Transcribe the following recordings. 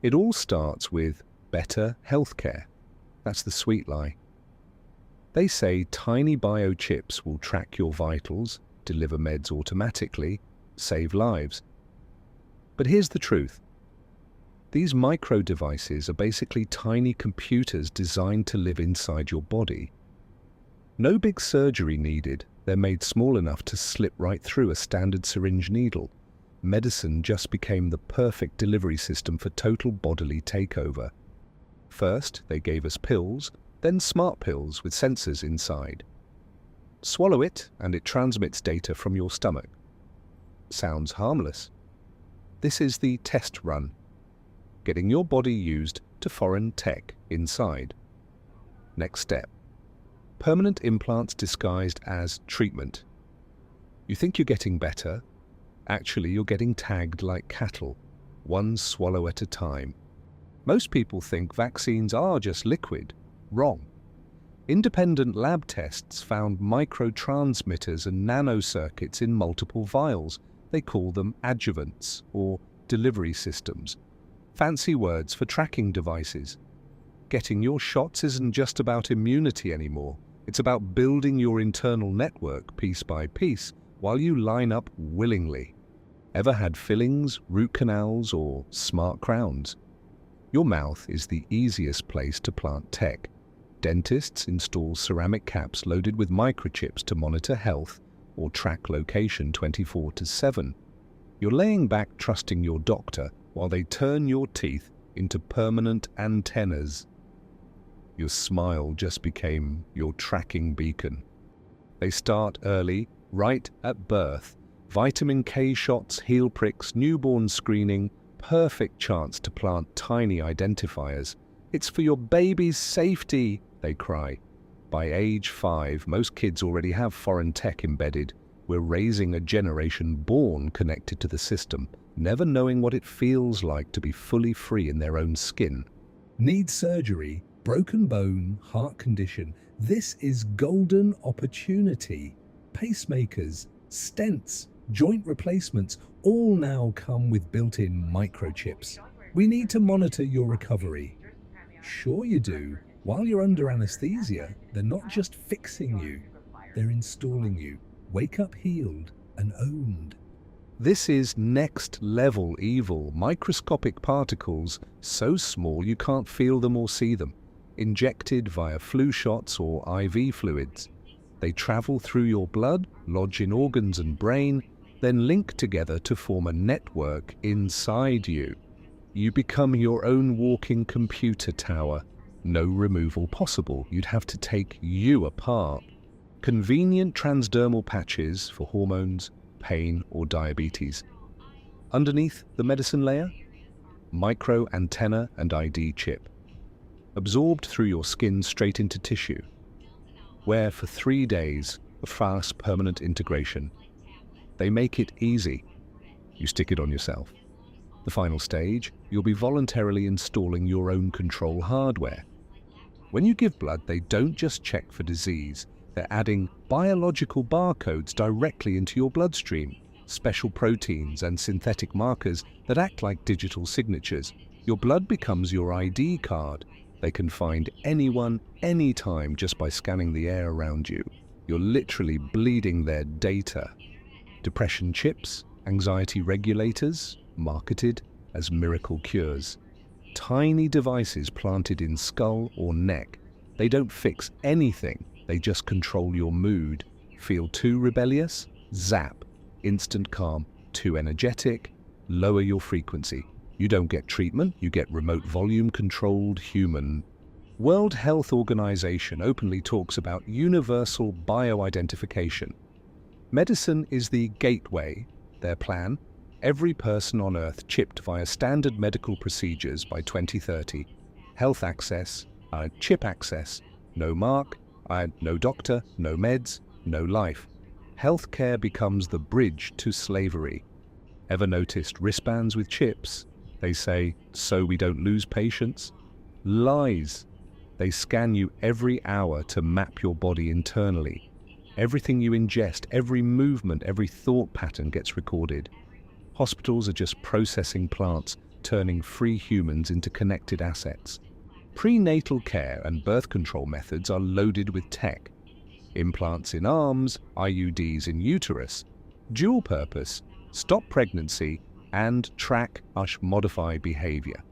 It all starts with better healthcare. That's the sweet lie. They say tiny biochips will track your vitals, deliver meds automatically, save lives. But here's the truth. These micro devices are basically tiny computers designed to live inside your body. No big surgery needed. They're made small enough to slip right through a standard syringe needle. Medicine just became the perfect delivery system for total bodily takeover. First, they gave us pills, then smart pills with sensors inside. Swallow it, and it transmits data from your stomach. Sounds harmless. This is the test run, getting your body used to foreign tech inside. Next step. Permanent implants disguised as treatment. You think you're getting better. Actually, you're getting tagged like cattle, one swallow at a time. Most people think vaccines are just liquid. Wrong. Independent lab tests found microtransmitters and nanocircuits in multiple vials. They call them adjuvants, or delivery systems. Fancy words for tracking devices. Getting your shots isn't just about immunity anymore. It's about building your internal network piece by piece while you line up willingly. Ever had fillings, root canals, or smart crowns? Your mouth is the easiest place to plant tech. Dentists install ceramic caps loaded with microchips to monitor health or track location 24/7. You're laying back trusting your doctor while they turn your teeth into permanent antennas. Your smile just became your tracking beacon. They start early, right at birth. Vitamin K shots, heel pricks, newborn screening, perfect chance to plant tiny identifiers. It's for your baby's safety, they cry. By age 5, most kids already have foreign tech embedded. We're raising a generation born connected to the system, never knowing what it feels like to be fully free in their own skin. Need surgery, broken bone, heart condition. This is golden opportunity. Pacemakers, stents, joint replacements all now come with built-in microchips. We need to monitor your recovery. Sure you do. While you're under anesthesia, they're not just fixing you, they're installing you. Wake up healed and owned. This is next-level evil, microscopic particles so small you can't feel them or see them, injected via flu shots or IV fluids. They travel through your blood, lodge in organs and brain, then link together to form a network inside you. You become your own walking computer tower. No removal possible. You'd have to take you apart. Convenient transdermal patches for hormones, pain, or diabetes. Underneath the medicine layer, micro antenna and ID chip. Absorbed through your skin straight into tissue. Wear for 3 days, a fast permanent integration. They make it easy. You stick it on yourself. The final stage, you'll be voluntarily installing your own control hardware. When you give blood, they don't just check for disease. They're adding biological barcodes directly into your bloodstream, special proteins and synthetic markers that act like digital signatures. Your blood becomes your ID card. They can find anyone, anytime just by scanning the air around you. You're literally bleeding their data. Depression chips, anxiety regulators, marketed as miracle cures. Tiny devices planted in skull or neck. They don't fix anything, they just control your mood. Feel too rebellious? Zap. Instant calm. Too energetic? Lower your frequency. You don't get treatment, you get remote volume-controlled human. World Health Organization openly talks about universal bioidentification. Medicine is the gateway. Their plan? Every person on Earth chipped via standard medical procedures by 2030. Health access, chip access, no mark, no doctor, no meds, no life. Healthcare becomes the bridge to slavery. Ever noticed wristbands with chips? They say, so we don't lose patients? Lies. They scan you every hour to map your body internally. Everything you ingest, every movement, every thought pattern gets recorded. Hospitals are just processing plants turning free humans into connected assets. Prenatal care and birth control methods are loaded with tech. Implants in arms, IUDs in uterus, dual purpose, stop pregnancy, and track/modify behavior.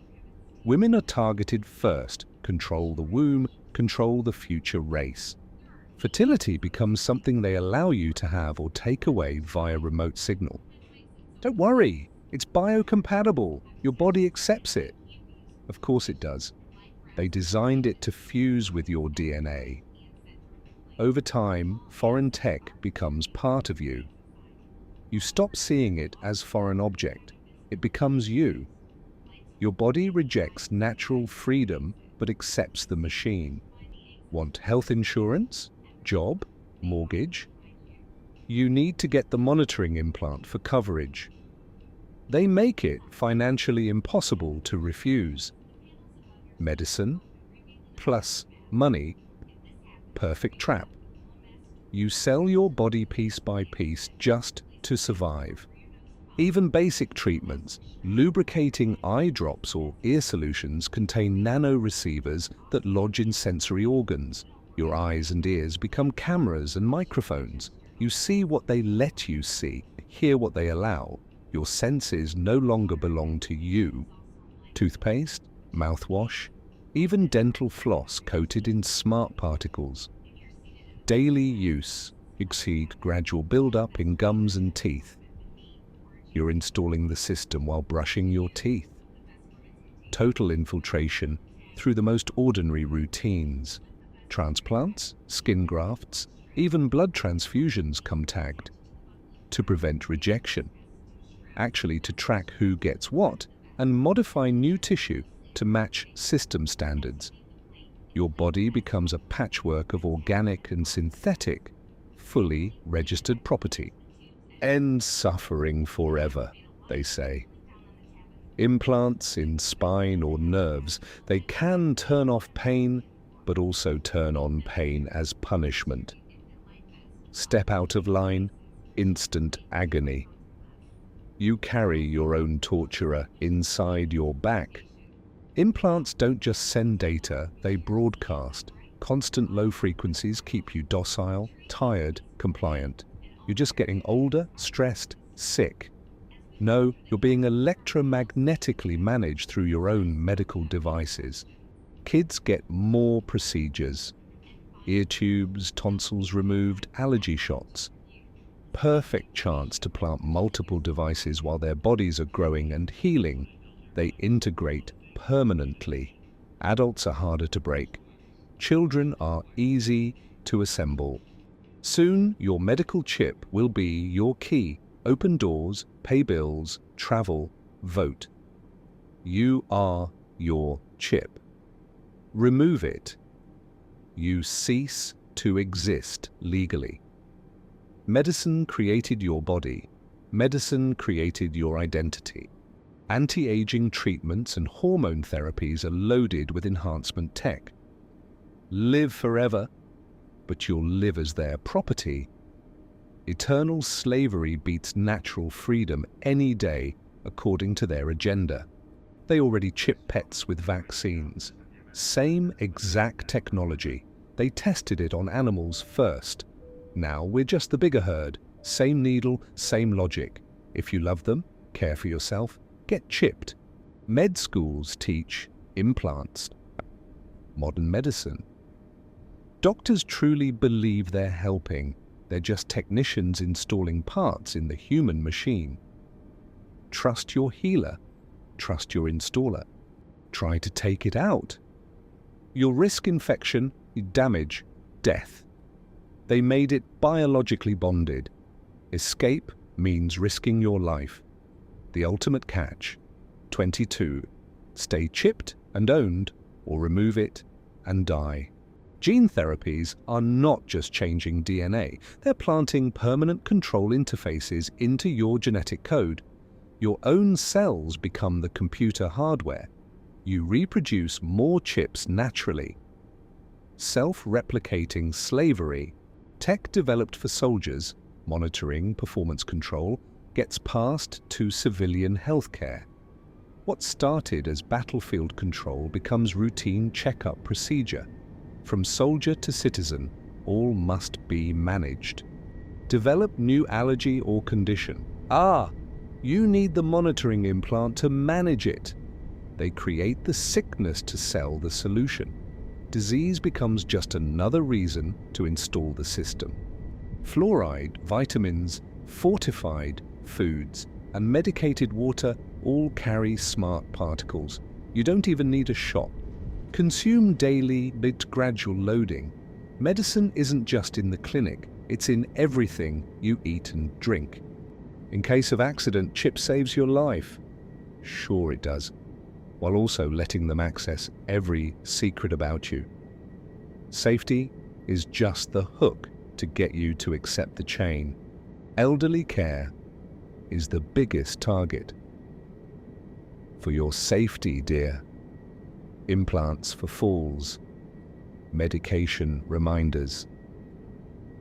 Women are targeted first, control the womb, control the future race. Fertility becomes something they allow you to have or take away via remote signal. Don't worry, it's biocompatible. Your body accepts it. Of course it does. They designed it to fuse with your DNA. Over time, foreign tech becomes part of you. You stop seeing it as foreign object. It becomes you. Your body rejects natural freedom but accepts the machine. Want health insurance? Job? Mortgage? You need to get the monitoring implant for coverage. They make it financially impossible to refuse. Medicine plus money. Perfect trap. You sell your body piece by piece just to survive. Even basic treatments, lubricating eye drops or ear solutions contain nano receivers that lodge in sensory organs. Your eyes and ears become cameras and microphones. You see what they let you see, hear what they allow. Your senses no longer belong to you. Toothpaste, mouthwash, even dental floss coated in smart particles. Daily use exceed gradual build-up in gums and teeth. You're installing the system while brushing your teeth. Total infiltration through the most ordinary routines. Transplants, skin grafts, even blood transfusions come tagged. To prevent rejection. Actually to track who gets what and modify new tissue to match system standards. Your body becomes a patchwork of organic and synthetic, fully registered property. End suffering forever, they say. Implants in spine or nerves, they can turn off pain, but also turn on pain as punishment. Step out of line, instant agony. You carry your own torturer inside your back. Implants don't just send data, they broadcast. Constant low frequencies keep you docile, tired, compliant. You're just getting older, stressed, sick. No, you're being electromagnetically managed through your own medical devices. Kids get more procedures. Ear tubes, tonsils removed, allergy shots. Perfect chance to plant multiple devices while their bodies are growing and healing. They integrate permanently. Adults are harder to break. Children are easy to assemble. Soon, your medical chip will be your key. Open doors, pay bills, travel, vote. You are your chip. Remove it. You cease to exist legally. Medicine created your body. Medicine created your identity. Anti-aging treatments and hormone therapies are loaded with enhancement tech. Live forever, but you'll live as their property. Eternal slavery beats natural freedom any day according to their agenda. They already chip pets with vaccines. Same exact technology. They tested it on animals first. Now we're just the bigger herd. Same needle, same logic. If you love them, care for yourself, get chipped. Med schools teach implants. Modern medicine. Doctors truly believe they're helping. They're just technicians installing parts in the human machine. Trust your healer. Trust your installer. Try to take it out. You'll risk infection, damage, death. They made it biologically bonded. Escape means risking your life. The ultimate catch. 22. Stay chipped and owned, or remove it and die. Gene therapies are not just changing DNA, they're planting permanent control interfaces into your genetic code. Your own cells become the computer hardware. You reproduce more chips naturally. Self-replicating slavery. Tech developed for soldiers, monitoring, performance control, gets passed to civilian healthcare. What started as battlefield control becomes routine checkup procedure. From soldier to citizen, all must be managed. Develop new allergy or condition. You need the monitoring implant to manage it. They create the sickness to sell the solution. Disease becomes just another reason to install the system. Fluoride, vitamins, fortified foods, and medicated water all carry smart particles. You don't even need a shot. Consume daily with gradual loading. Medicine isn't just in the clinic, it's in everything you eat and drink. In case of accident, chip saves your life. Sure it does, while also letting them access every secret about you. Safety is just the hook to get you to accept the chain. Elderly care is the biggest target. For your safety, dear. Implants for falls. Medication reminders.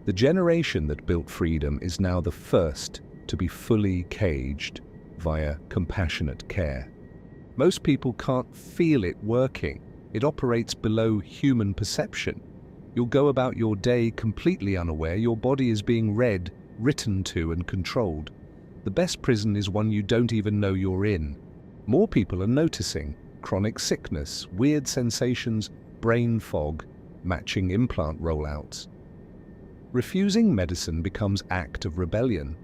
The generation that built freedom is now the first to be fully caged via compassionate care. Most people can't feel it working. It operates below human perception. You'll go about your day completely unaware your body is being read, written to, and controlled. The best prison is one you don't even know you're in. More people are noticing chronic sickness, weird sensations, brain fog, matching implant rollouts. Refusing medicine becomes an act of rebellion.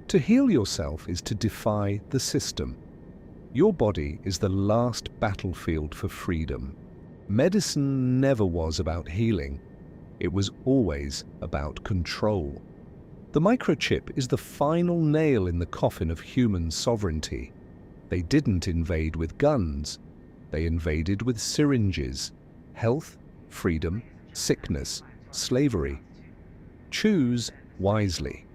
To heal yourself is to defy the system. Your body is the last battlefield for freedom. Medicine never was about healing. It was always about control. The microchip is the final nail in the coffin of human sovereignty. They didn't invade with guns. They invaded with syringes. Health, freedom, sickness, slavery. Choose wisely.